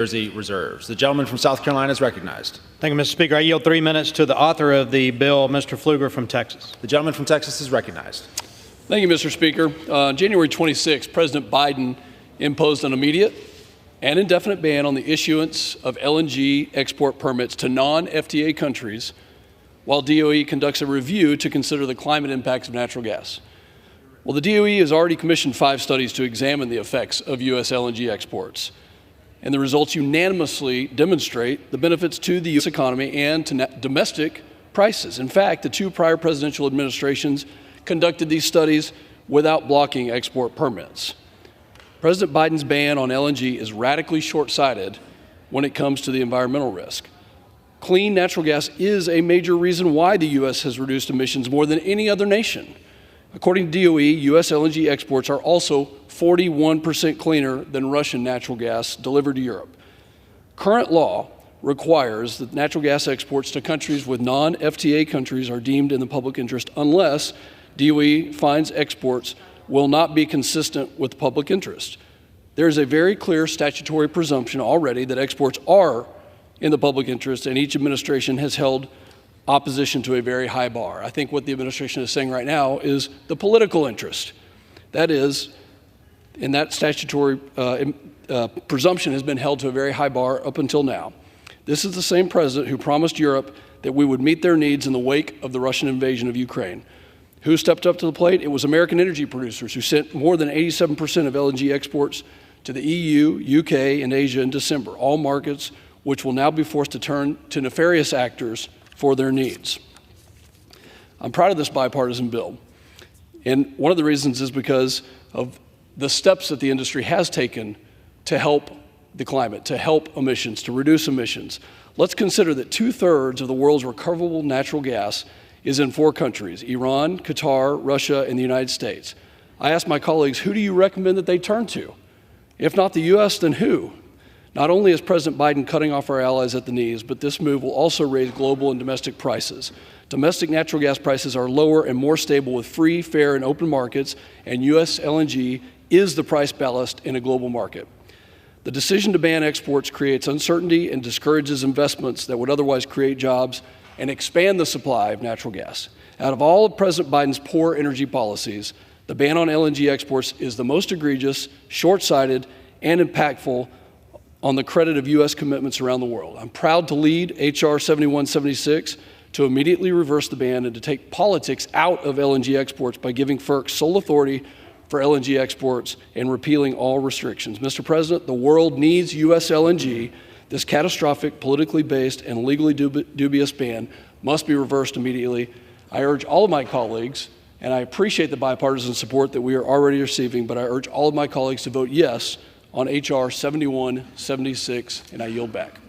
Jersey reserves. The gentleman from South Carolina is recognized. Thank you, Mr. Speaker. I yield 3 minutes to the author of the bill, Mr. Pfluger from Texas. The gentleman from Texas is recognized. Thank you, Mr. Speaker. On January 26, President Biden imposed an immediate and indefinite ban on the issuance of LNG export permits to non-FTA countries while DOE conducts a review to consider the climate impacts of natural gas. Well, the DOE has already commissioned 5 studies to examine the effects of U.S. LNG exports, and the results unanimously demonstrate the benefits to the U.S. economy and to domestic prices. In fact, the 2 prior presidential administrations conducted these studies without blocking export permits. President Biden's ban on LNG is radically short-sighted when it comes to the environmental risk. Clean natural gas is a major reason why the U.S. has reduced emissions more than any other nation. According to DOE, U.S. LNG exports are also 41% cleaner than Russian natural gas delivered to Europe. Current law requires that natural gas exports to countries with non-FTA countries are deemed in the public interest unless DOE finds exports will not be consistent with public interest. There is a very clear statutory presumption already that exports are in the public interest, and each administration has held opposition to a very high bar. I think what the administration is saying right now is the political interest. That is, and that statutory presumption has been held to a very high bar up until now. This is the same president who promised Europe that we would meet their needs in the wake of the Russian invasion of Ukraine. Who stepped up to the plate? It was American energy producers who sent more than 87% of LNG exports to the EU, UK, and Asia in December, all markets which will now be forced to turn to nefarious actors for their needs. I'm proud of this bipartisan bill, and one of the reasons is because of the steps that the industry has taken to help the climate, to help emissions, to reduce emissions. Let's consider that 2/3 of the world's recoverable natural gas is in 4 countries: Iran, Qatar, Russia, and the United States. I asked my colleagues, who do you recommend that they turn to? If not the U.S., then who? Not only is President Biden cutting off our allies at the knees, but this move will also raise global and domestic prices. Domestic natural gas prices are lower and more stable with free, fair, and open markets, and U.S. LNG is the price ballast in a global market. The decision to ban exports creates uncertainty and discourages investments that would otherwise create jobs and expand the supply of natural gas. Out of all of President Biden's poor energy policies, the ban on LNG exports is the most egregious, short-sighted, and impactful on the credit of U.S. commitments around the world. I'm proud to lead H.R. 7176 to immediately reverse the ban and to take politics out of LNG exports by giving FERC sole authority for LNG exports and repealing all restrictions. Mr. President, the world needs U.S. LNG. This catastrophic, politically based, and legally dubious ban must be reversed immediately. I urge all of my colleagues, and I appreciate the bipartisan support that we are already receiving, but I urge all of my colleagues to vote yes on H.R. 7176, and I yield back.